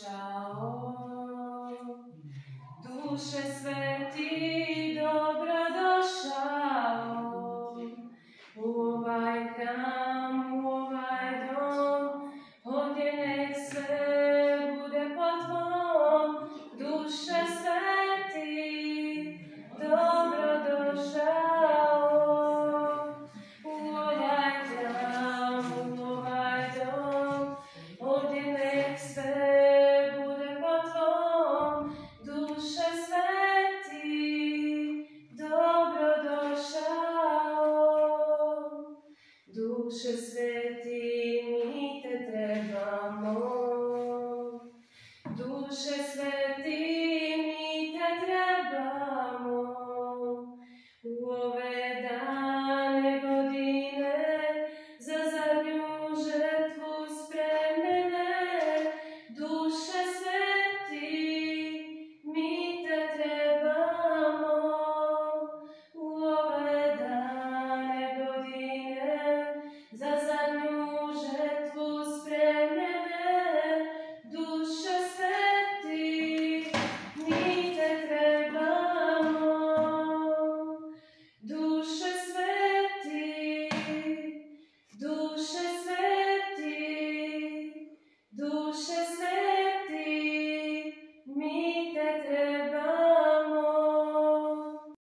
došao. Duše sveti, dobro došao u ovaj hram, u ovaj dom, ovdje nek sve bude po tvom. Duše sveti, dobro došao u ovaj hram, u ovaj dom, ovdje nek sve bude po tvom. Duše sveti, dobro došao. Duše sveti, mi te trebamo. Duše